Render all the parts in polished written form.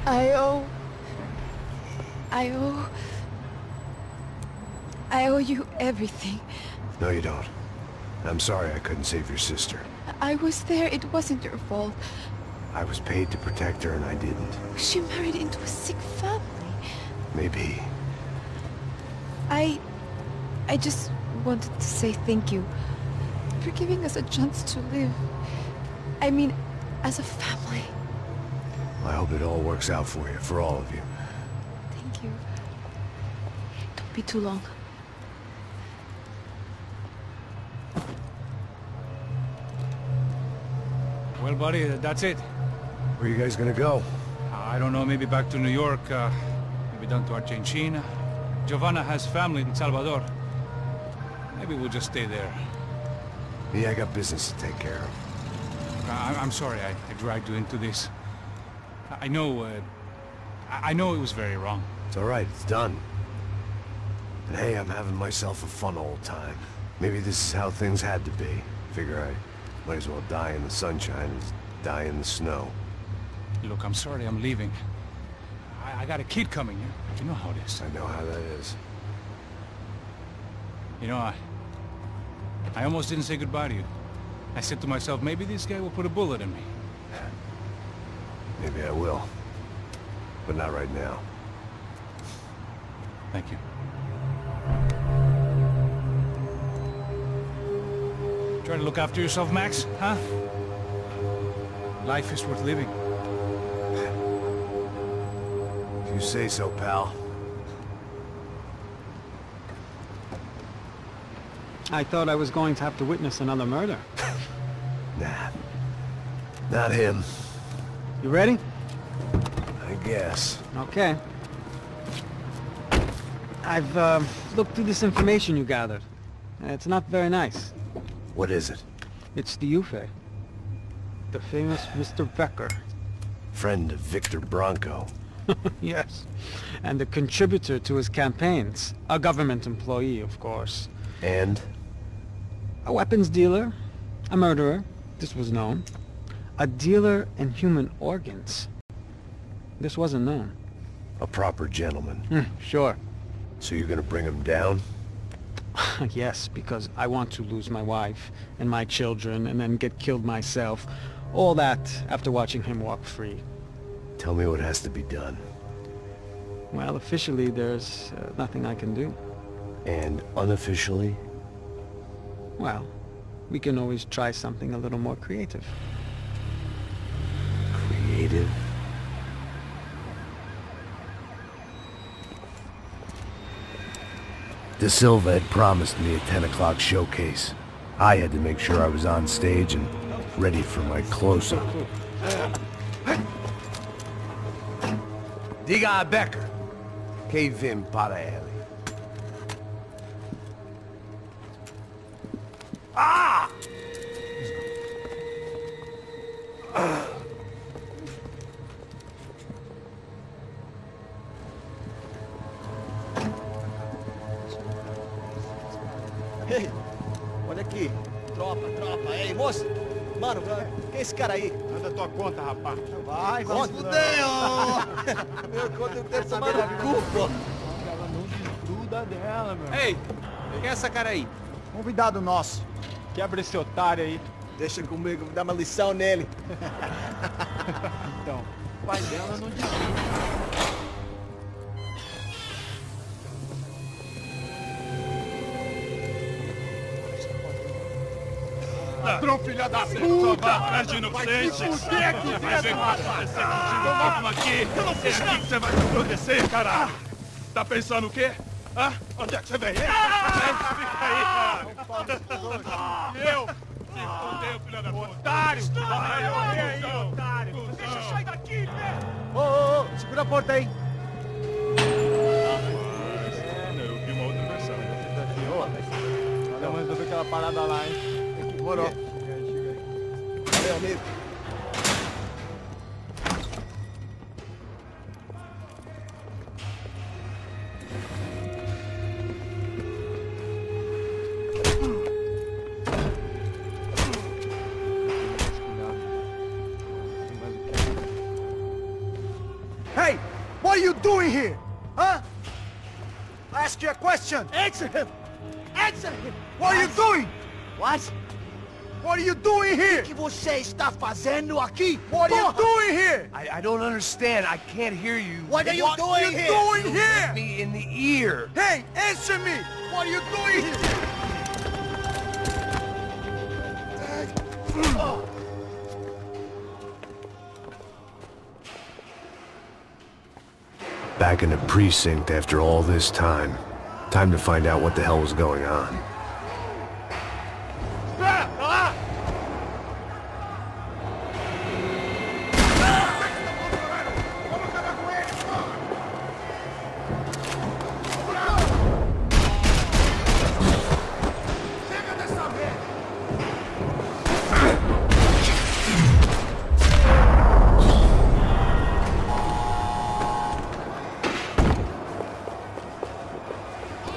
I owe... I owe you everything. No, you don't. I'm sorry I couldn't save your sister. I was there. It wasn't your fault. I was paid to protect her and I didn't. She married into a sick family. Maybe. I just wanted to say thank you for giving us a chance to live. I mean, as a family. I hope it all works out for you, for all of you. Thank you. Don't be too long. Well, buddy, that's it. Where are you guys gonna go? I don't know, maybe back to New York, maybe down to Argentina. Giovanna has family in Salvador. Maybe we'll just stay there. Yeah, I got business to take care of. I'm sorry I dragged you into this. I know it was very wrong. It's alright, it's done. And hey, I'm having myself a fun old time. Maybe this is how things had to be. Figure I might as well die in the sunshine as die in the snow. Look, I'm sorry I'm leaving. I got a kid coming, you know how it is. I know how that is. You know, I almost didn't say goodbye to you. I said to myself, maybe this guy will put a bullet in me. Maybe I will. But not right now. Thank you. Try to look after yourself, Max, huh? Life is worth living. If you say so, pal. I thought I was going to have to witness another murder. Nah. Not him. You ready? I guess. Okay. I've looked through this information you gathered. It's not very nice. What is it? It's the Ufe. The famous Mr. Becker. Friend of Victor Bronco. Yes. And a contributor to his campaigns. A government employee, of course. And? A weapons dealer. A murderer. This was known. A dealer in human organs. This wasn't known. A proper gentleman. Sure. So you're gonna bring him down? Yes, because I want to lose my wife and my children and then get killed myself. All that after watching him walk free. Tell me what has to be done. Well, officially there's nothing I can do. And unofficially? Well, we can always try something a little more creative. Creative? De Silva had promised me a 10 o'clock showcase. I had to make sure I was on stage and ready for my close-up. Diga a Becker. Que vim para ele. Ah! Ei, olha aqui. Tropa. Ei, moço. Mano, quem é esse cara aí? Manda tua conta, rapaz. Vai, se fudeu! Meu conta, eu quero tomar no cu, pô. Ela não desgruda dela, meu. Ei, quem é essa cara aí? Convidado nosso. Quebra esse otário aí. Deixa comigo, vou dar uma lição nele. Então, o pai dela não desgruda. Ladrão, filha da puta! Atrás de inocentes! Vai ver vai acontecer contigo mesmo aqui! É aqui que você vai se proteger, caralho! Tá pensando o quê? Hã? Onde é que você vem? Fica aí, caralho! E eu? Se fodeu, filha da puta! Otário! Vai aí, otário! Deixa eu sair daqui, velho! Ô, segura a porta aí! Eu vi uma outra versão. Vamos resolver aquela parada lá, hein? Demorou. Valeu, amigo. doing here? Huh? I ask you a question. Answer him! Answer him! What are you doing? What? What are you doing here? O que você está fazendo aqui? What are you doing here? I don't understand. I can't hear you. What are you doing here? What are you doing here? Me in the ear. Hey, answer me! What are you doing here? Back in the precinct after all this time. Time to find out what the hell was going on.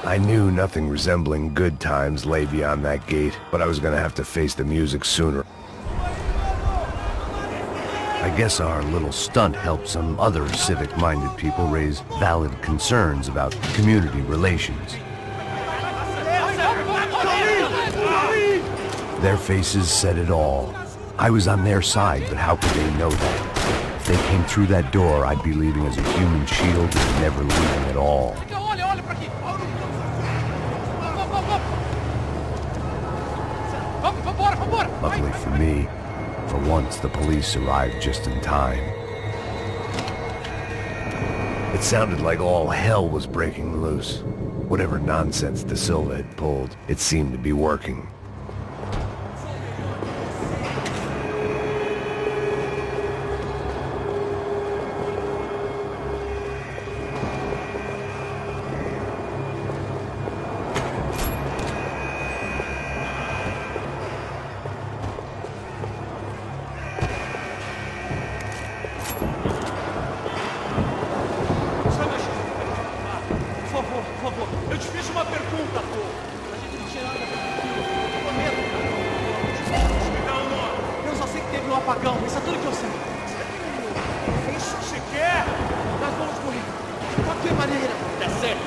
I knew nothing resembling good times lay beyond that gate, but I was gonna have to face the music sooner. I guess our little stunt helped some other civic-minded people raise valid concerns about community relations. Their faces said it all. I was on their side, but how could they know that? If they came through that door, I'd be leaving as a human shield and never leaving at all. Luckily for me, for once the police arrived just in time. It sounded like all hell was breaking loose. Whatever nonsense De Silva had pulled, it seemed to be working. Eu te fiz uma pergunta, pô. A gente não tinha nada a ver com aquilo. Me dá um nome. Eu só sei que teve um apagão, isso é tudo que eu sei. É isso que você quer? Nós vamos morrer. De qualquer maneira. É sério.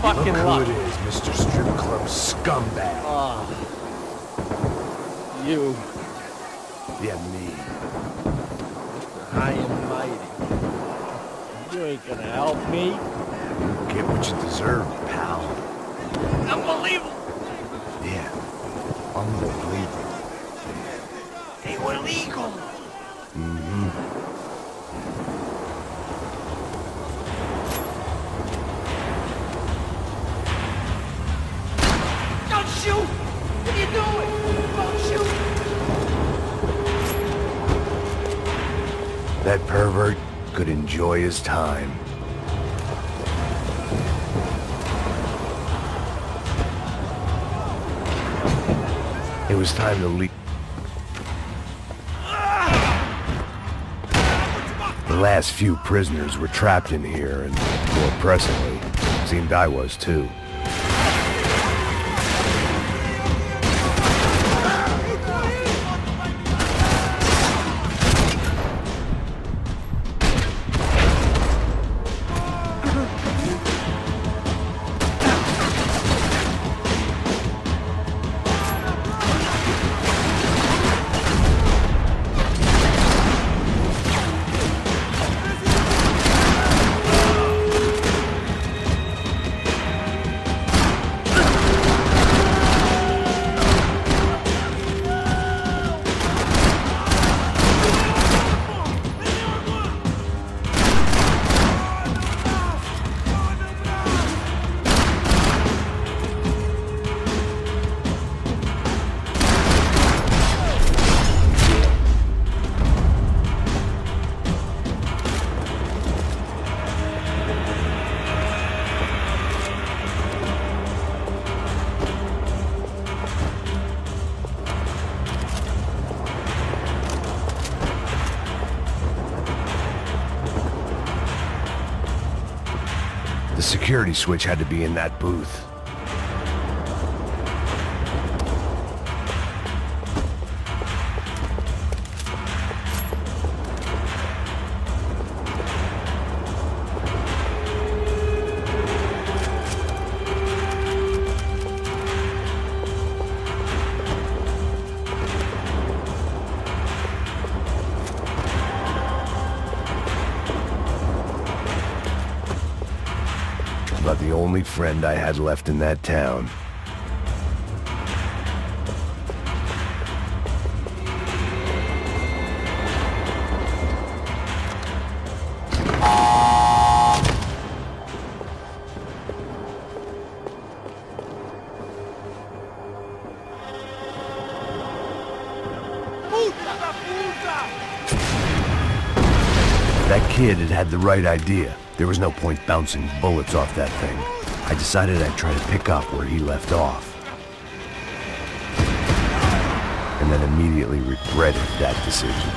Look who it is, Mr. Strip Club Scumbag. You. Yeah, me. High and mighty. You ain't gonna help me. You get what you deserve, pal. Unbelievable! Yeah, unbelievable. They were legal! Don't shoot! What are you doing? Don't shoot! That pervert could enjoy his time. It was time to leave. The last few prisoners were trapped in here, and more pressingly, Seemed I was too. The security switch had to be in that booth. About the only friend I had left in that town. That kid had the right idea. There was no point bouncing bullets off that thing. I decided I'd try to pick up where he left off. And then immediately regretted that decision.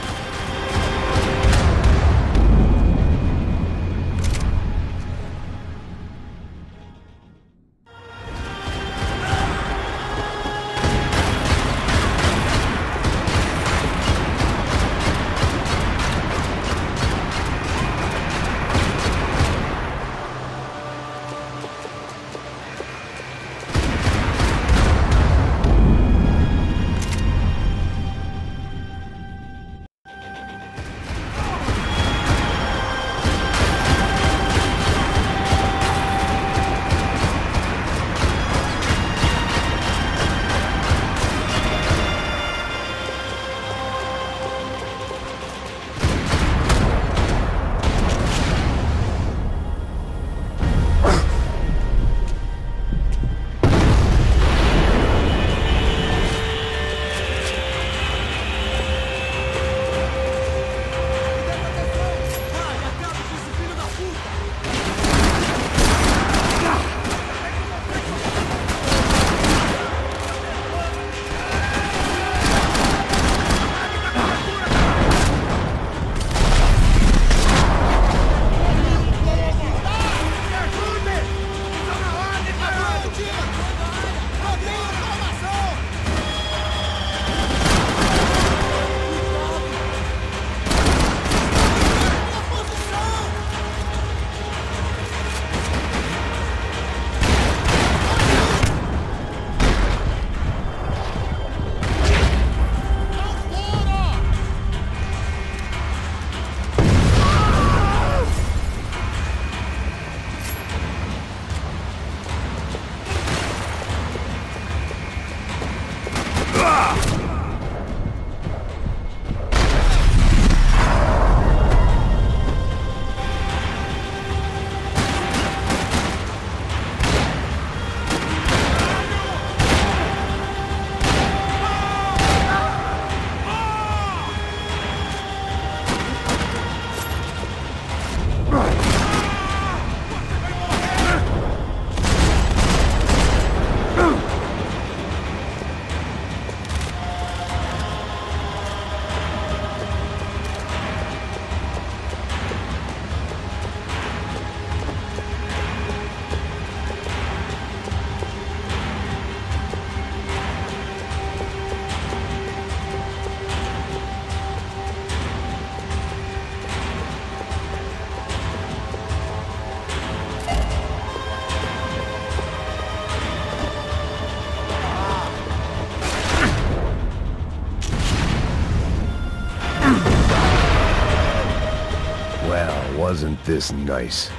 Well, wasn't this nice?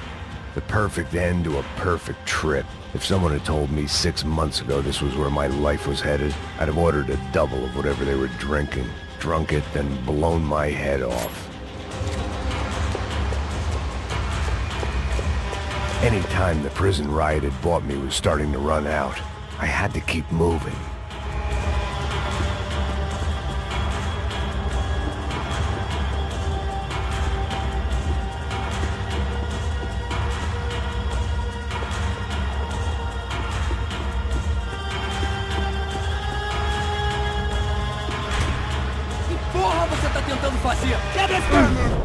The perfect end to a perfect trip. If someone had told me 6 months ago this was where my life was headed, I'd have ordered a double of whatever they were drinking, drunk it, then blown my head off. Any time the prison riot had bought me was starting to run out. I had to keep moving. Porra, você tá tentando fazer? Quebra esse cara!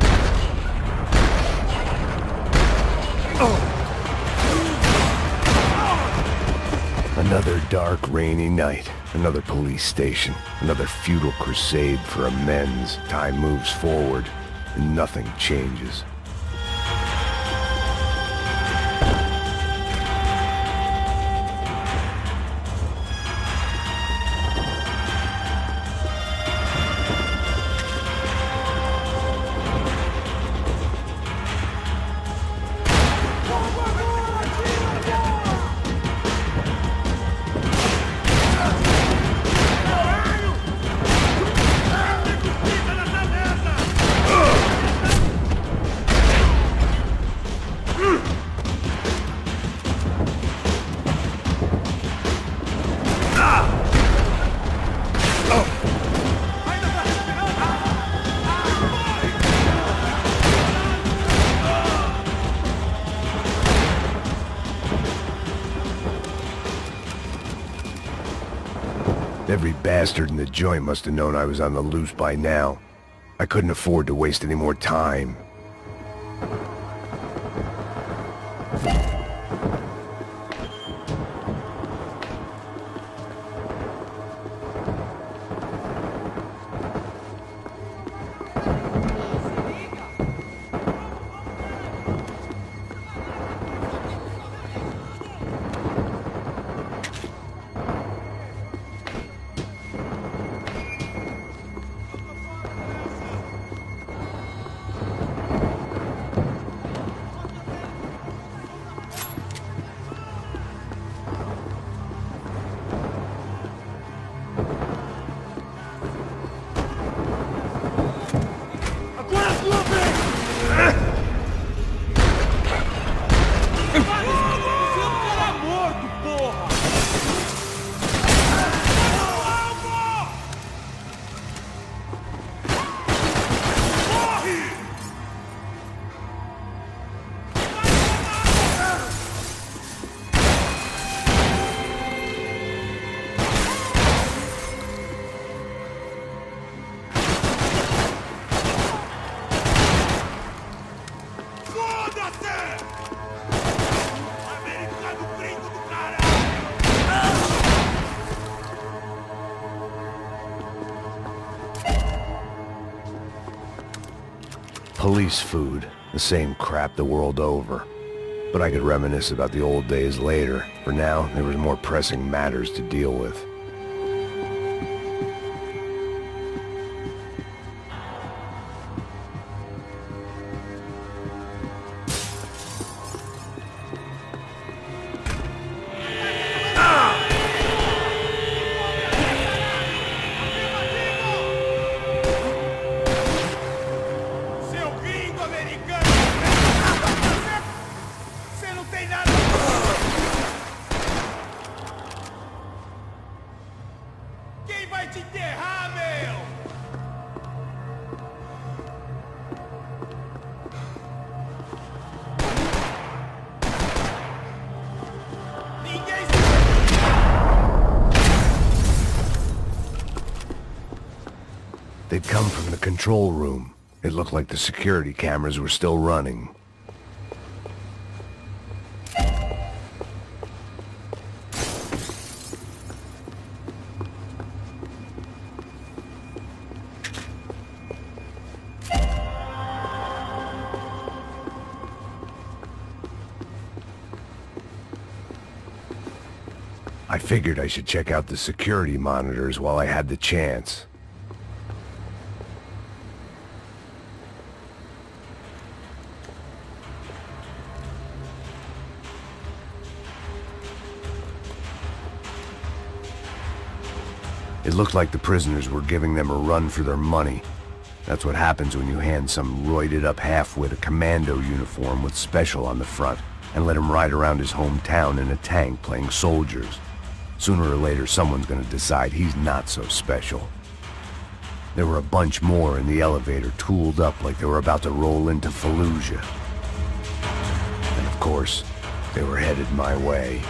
Another dark, rainy night. Another police station. Another futile crusade for amends. Time moves forward, and nothing changes. Every bastard in the joint must have known I was on the loose by now. I couldn't afford to waste any more time. Police food, the same crap the world over. But I could reminisce about the old days later. For now, there was more pressing matters to deal with. They'd come from the control room. It looked like the security cameras were still running. I figured I should check out the security monitors while I had the chance. It looked like the prisoners were giving them a run for their money. That's what happens when you hand some roided-up halfwit a commando uniform with special on the front and let him ride around his hometown in a tank playing soldiers. Sooner or later, someone's gonna decide he's not so special. There were a bunch more in the elevator, tooled up like they were about to roll into Fallujah. And of course, they were headed my way.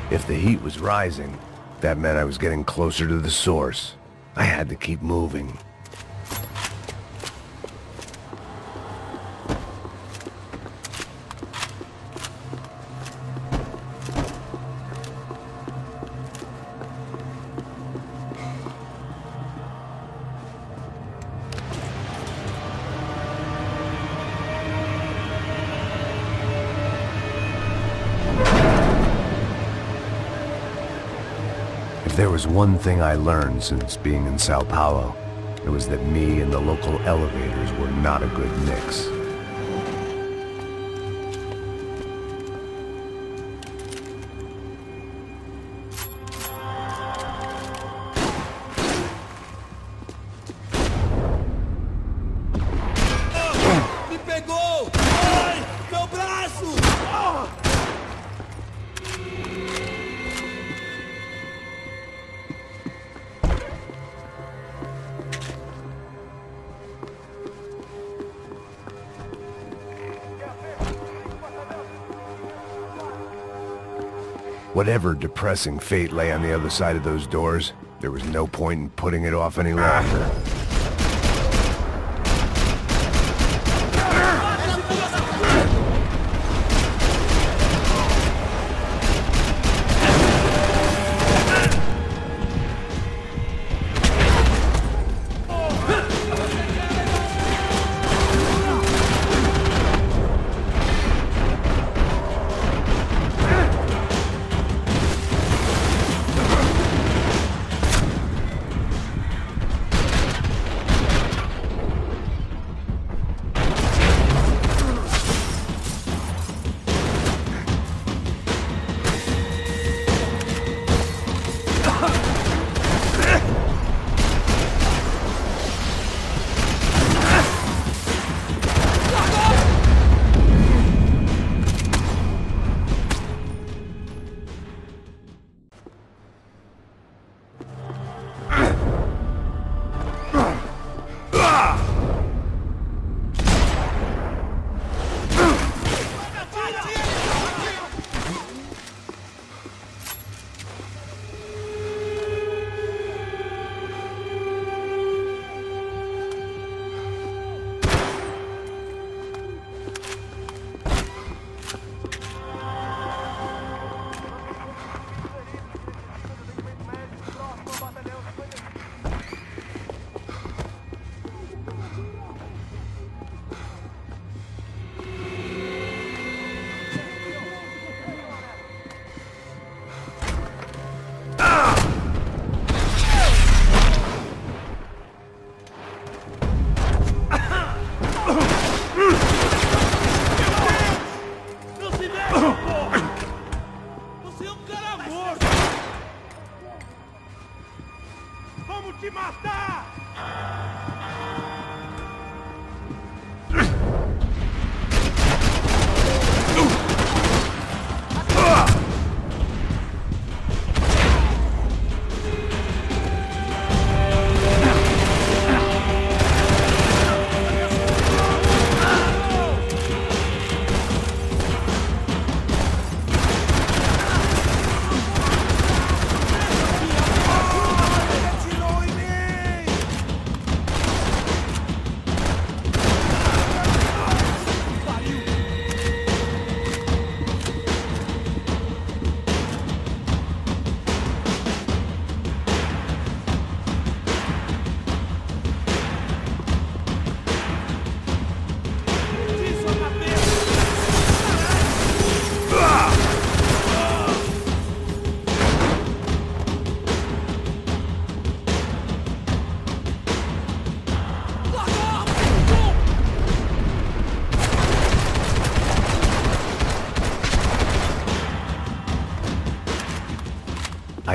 If the heat was rising, that meant I was getting closer to the source. I had to keep moving. If there was one thing I learned since being in Sao Paulo, it was that me and the local elevators were not a good mix. Me pegou! Ai, meu braço! Whatever depressing fate lay on the other side of those doors, there was no point in putting it off any longer.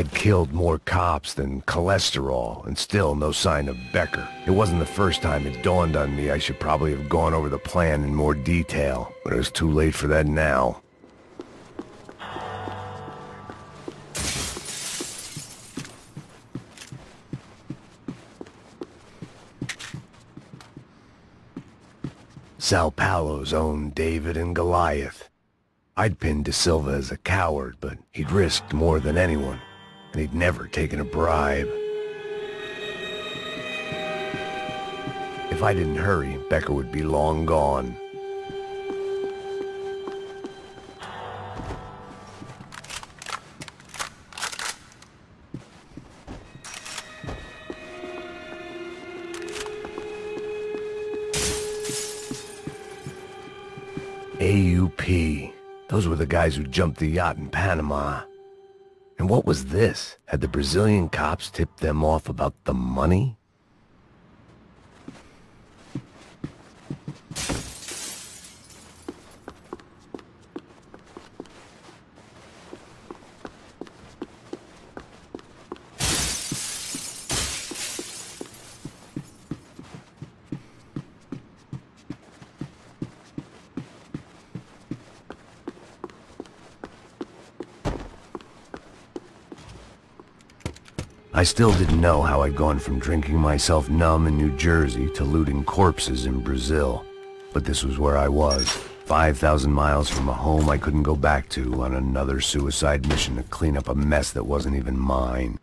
I'd killed more cops than cholesterol, and still no sign of Becker. It wasn't the first time it dawned on me I should probably have gone over the plan in more detail, but it was too late for that now. Sao Paulo's own David and Goliath. I'd pinned De Silva as a coward, but he'd risked more than anyone, and he'd never taken a bribe. If I didn't hurry, Becker would be long gone. AUP. Those were the guys who jumped the yacht in Panama. And what was this? Had the Brazilian cops tipped them off about the money? I still didn't know how I'd gone from drinking myself numb in New Jersey to looting corpses in Brazil. But this was where I was, 5,000 miles from a home I couldn't go back to, on another suicide mission to clean up a mess that wasn't even mine.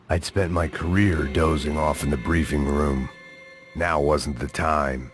I'd spent my career dozing off in the briefing room. Now wasn't the time.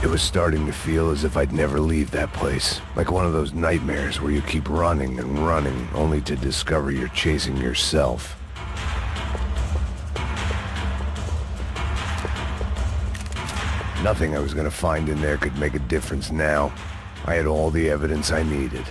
It was starting to feel as if I'd never leave that place. Like one of those nightmares where you keep running and running, only to discover you're chasing yourself. Nothing I was gonna find in there could make a difference now. I had all the evidence I needed.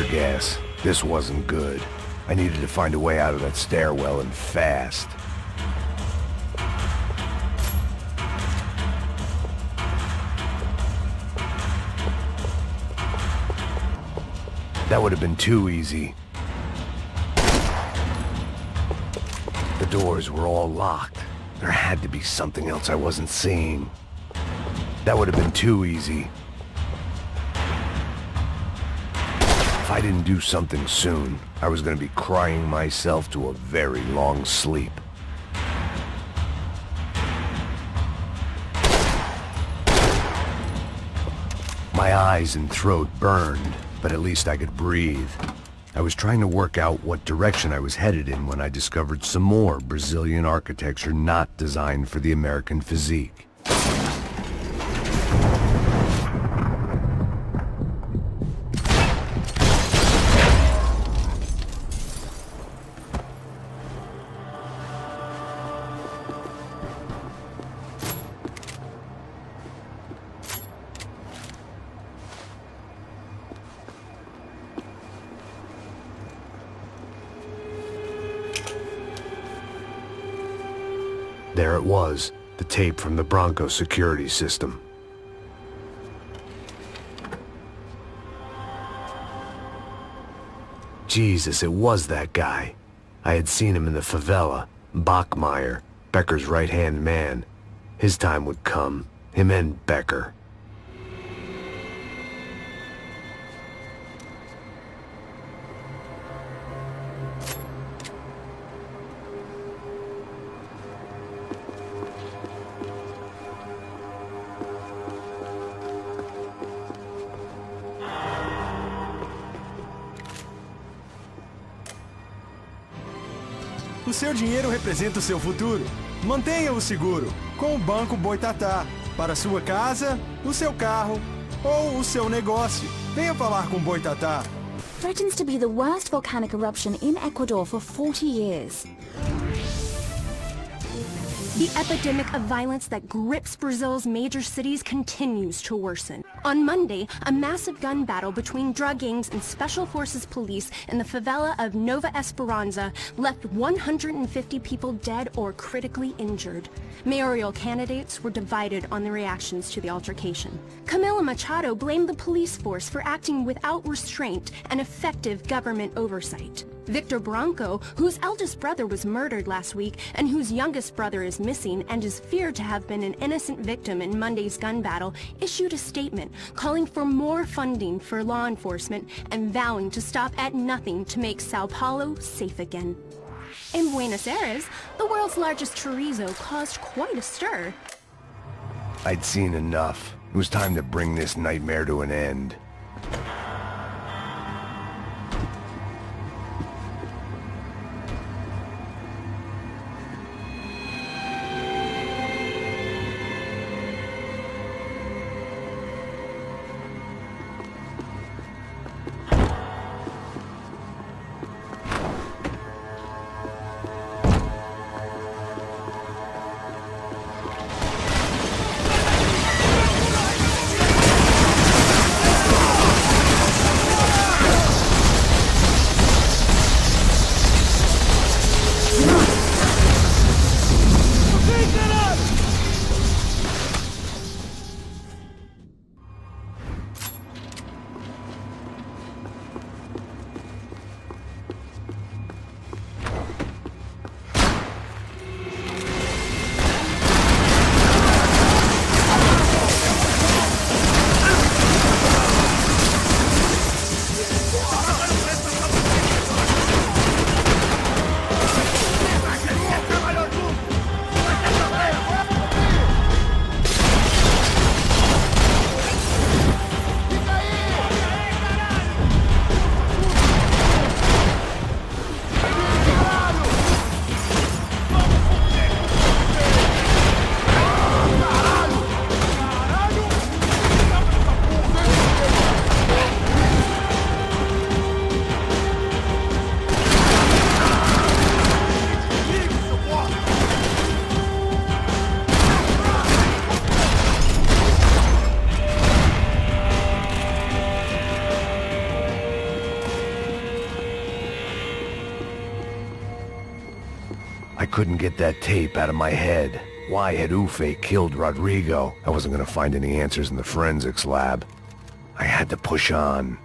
tear gas. This wasn't good. I needed to find a way out of that stairwell and fast. That would have been too easy. The doors were all locked. There had to be something else I wasn't seeing. That would have been too easy. If I didn't do something soon, I was going to be crying myself to a very long sleep. My eyes and throat burned, but at least I could breathe. I was trying to work out what direction I was headed in when I discovered some more Brazilian architecture not designed for the American physique. There it was, the tape from the Bronco security system. Jesus, it was that guy. I had seen him in the favela. Bachmeyer, Becker's right-hand man. His time would come. Him and Becker. O seu dinheiro representa o seu futuro. Mantenha-o seguro com o Banco Boitatá. Para sua casa, o seu carro ou o seu negócio. Venha falar com Boitatá. Threatens to be the worst volcanic eruption in Ecuador for 40 years. The epidemic of violence that grips Brazil's major cities continues to worsen. On Monday, a massive gun battle between drug gangs and special forces police in the favela of Nova Esperanza left 150 people dead or critically injured. Mayoral candidates were divided on the reactions to the altercation. Camila Machado blamed the police force for acting without restraint and effective government oversight. Victor Branco, whose eldest brother was murdered last week and whose youngest brother is missing and is feared to have been an innocent victim in Monday's gun battle, issued a statement calling for more funding for law enforcement and vowing to stop at nothing to make Sao Paulo safe again. In Buenos Aires, the world's largest chorizo caused quite a stir. I'd seen enough. It was time to bring this nightmare to an end. I couldn't get that tape out of my head. Why had Ufe killed Rodrigo? I wasn't gonna find any answers in the forensics lab. I had to push on.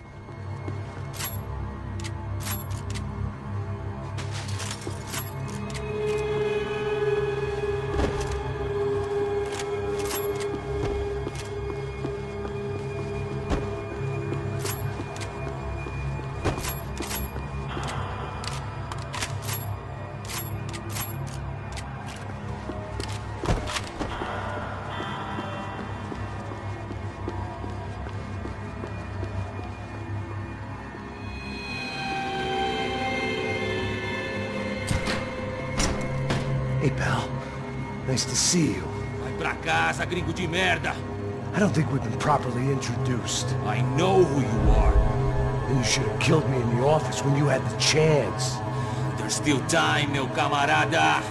Hey, pal. Nice to see you. Vai pra casa, gringo de merda. I don't think we've been properly introduced. I know who you are. And you should have killed me in the office when you had the chance. There's still time, meu camarada.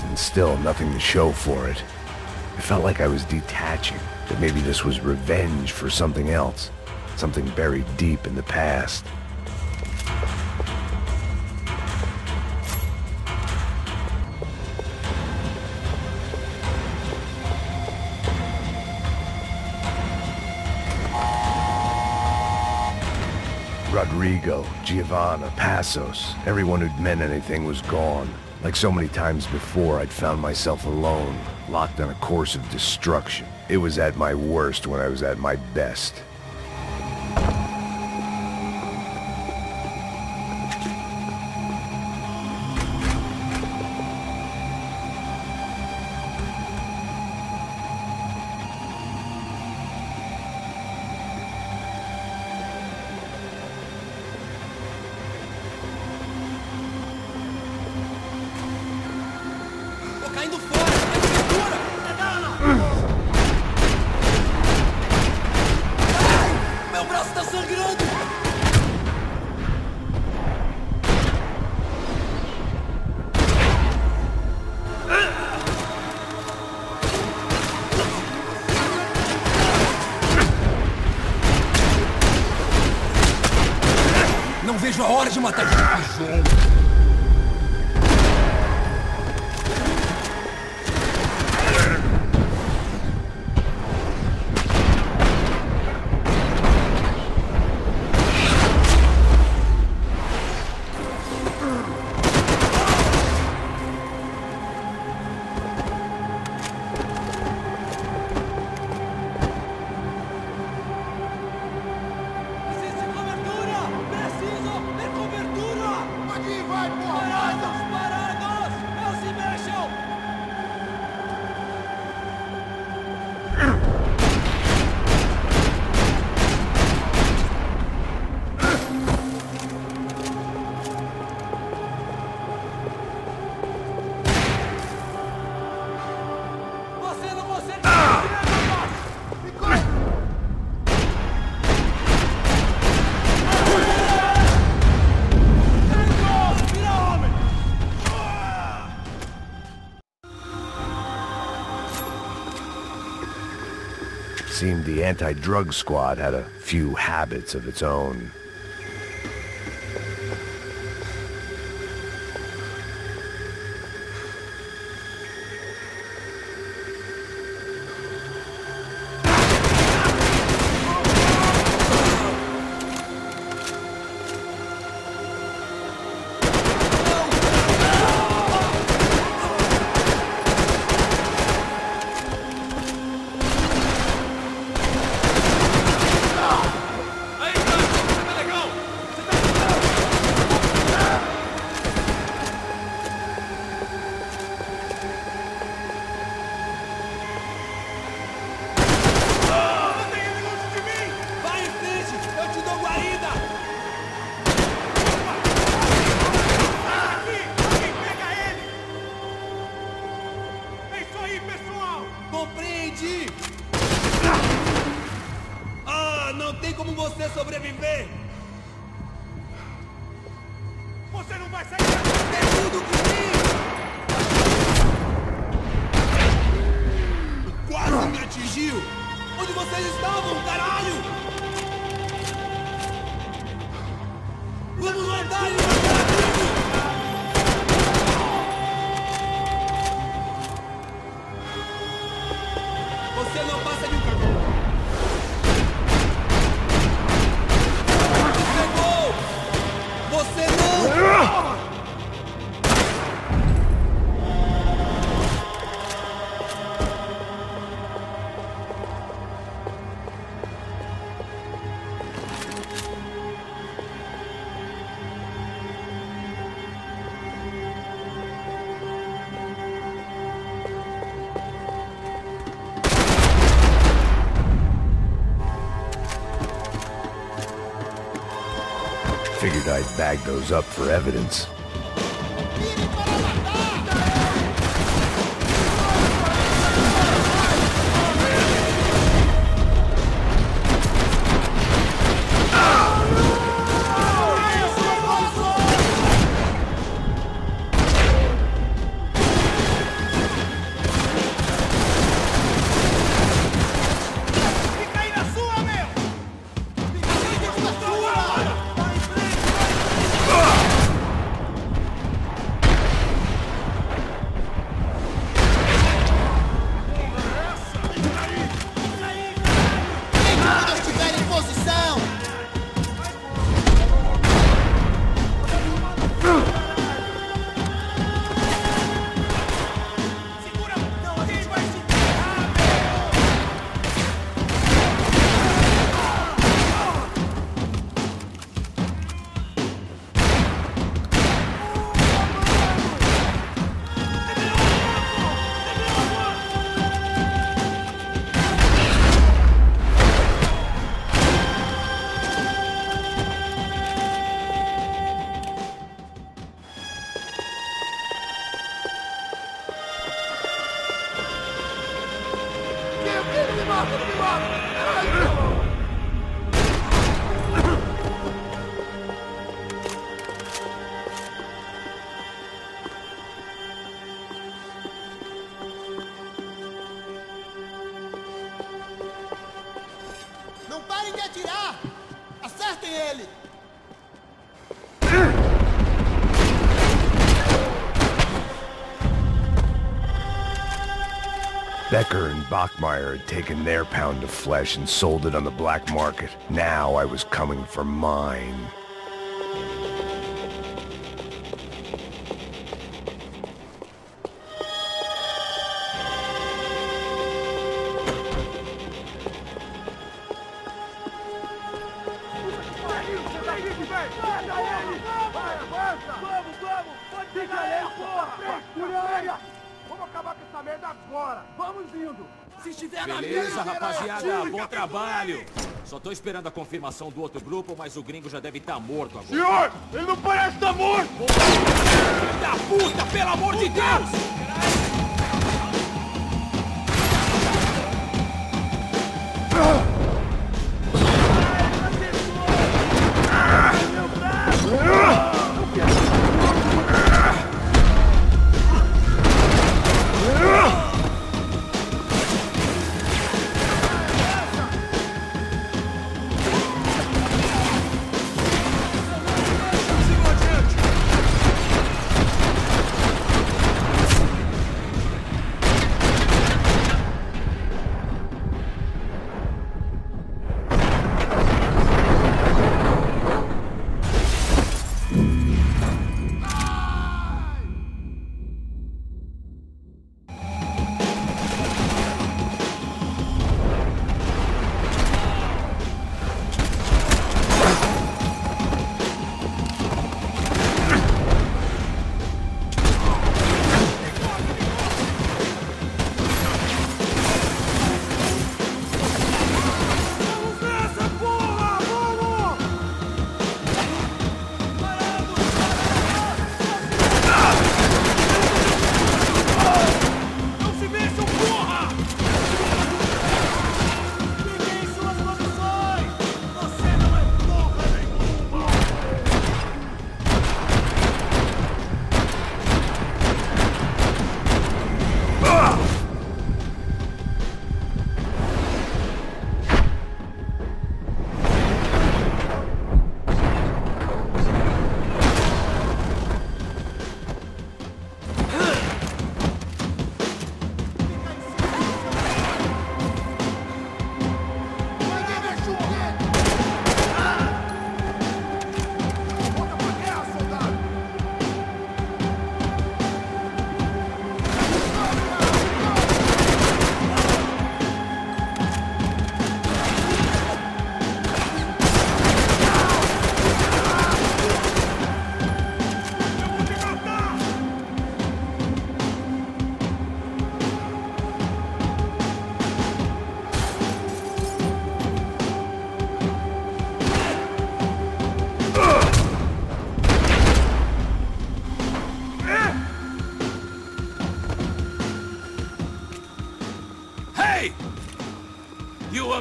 And still nothing to show for it. It felt like I was detaching, that maybe this was revenge for something else, something buried deep in the past. Rodrigo, Giovanna, Passos, everyone who'd meant anything was gone. Like so many times before, I'd found myself alone, locked on a course of destruction. It was at my worst when I was at my best. Não vejo a hora de matar esse cachorro. Seemed the anti-drug squad had a few habits of its own. Figured I'd bag those up for evidence. Não parem de atirar! Acertem ele! Becker and Bachmeyer had taken their pound of flesh and sold it on the black market. Now I was coming for mine. Beleza, rapaziada, bom trabalho. Só tô esperando a confirmação do outro grupo, mas o gringo já deve estar morto agora. Senhor, ele não parece estar morto! Filho da puta, pelo amor de Deus!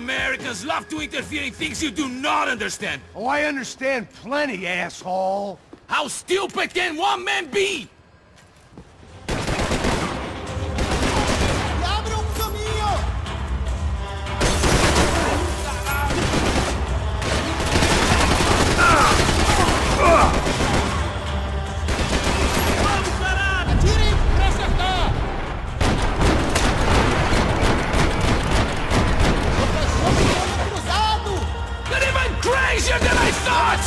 Americans love to interfere in things you do not understand. Oh, I understand plenty, asshole. How stupid can one man be? You're even crazier than I thought!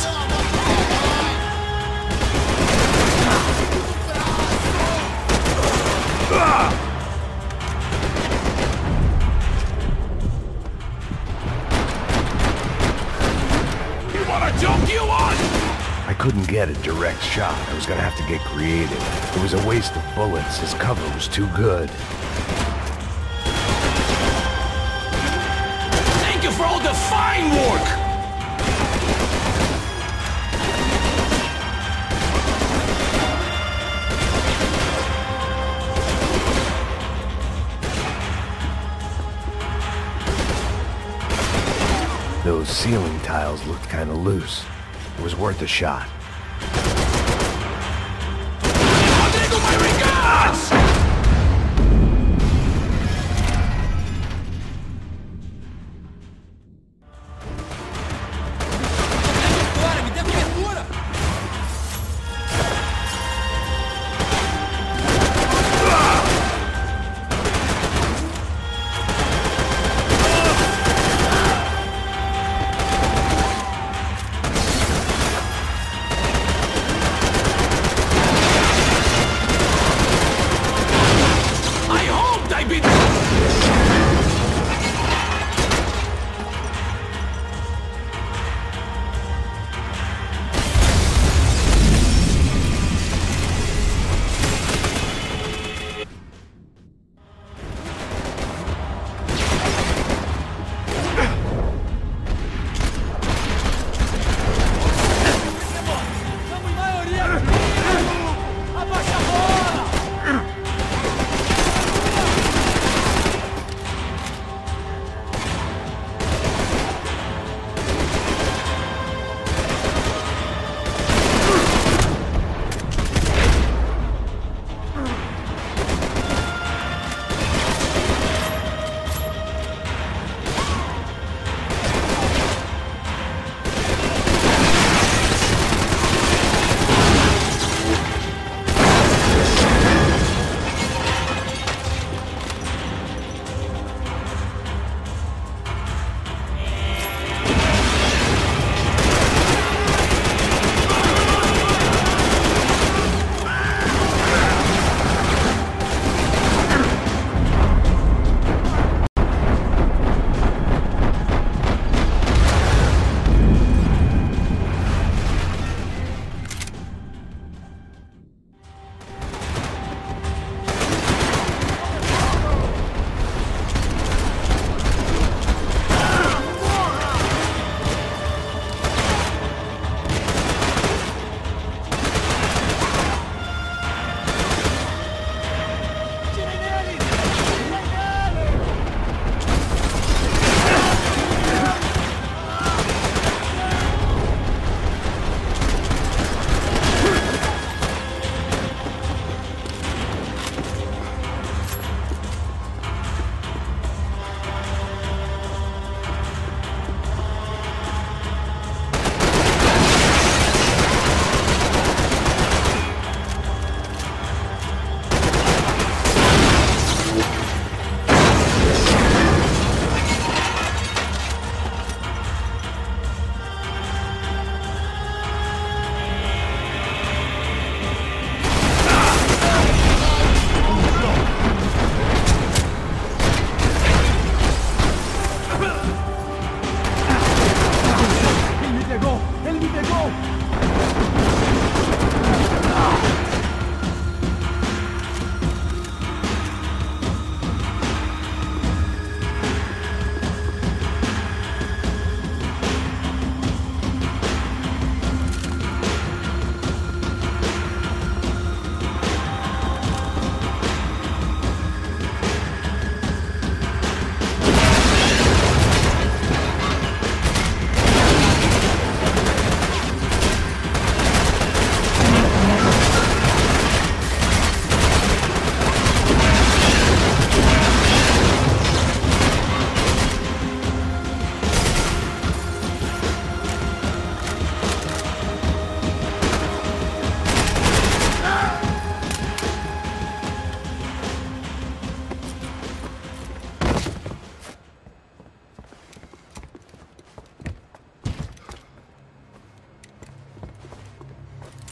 You want a joke, you want? I couldn't get a direct shot. I was gonna have to get creative. It was a waste of bullets. His cover was too good. Thank you for all the fine work! Those ceiling tiles looked kinda loose. It was worth a shot. Rodrigo, my regards!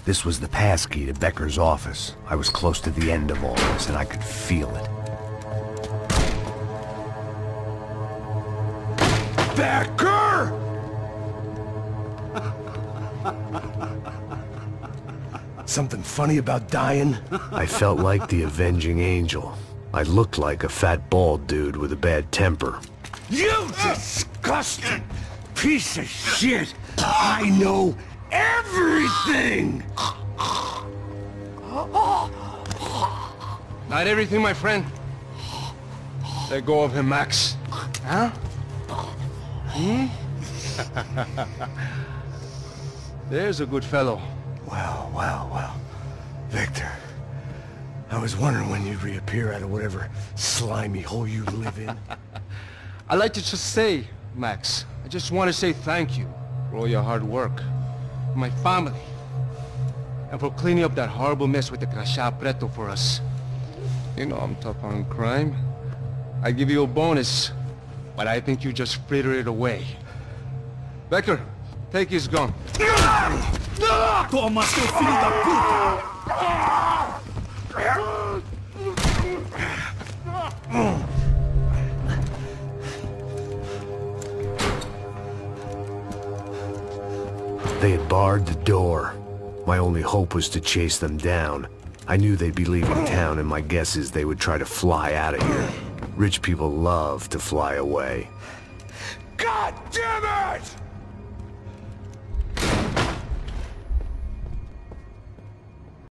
This was the passkey to Becker's office. I was close to the end of all this, and I could feel it. Becker! Something funny about dying? I felt like the avenging angel. I looked like a fat bald dude with a bad temper. You disgusting piece of shit! I know everything! Not everything, my friend. Let go of him, Max. Huh? There's a good fellow. Well. Victor, I was wondering when you'd reappear out of whatever slimy hole you live in. I'd like to just say, Max, I just want to say thank you for all your hard work, for my family, and for cleaning up that horrible mess with the Crachá Preto for us. You know I'm tough on crime. I give you a bonus, but I think you just fritter it away. Becker, take his gun. Toma, seu filho da puta! They had barred the door. My only hope was to chase them down. I knew they'd be leaving town, and my guess is they would try to fly out of here. Rich people love to fly away. God damn it!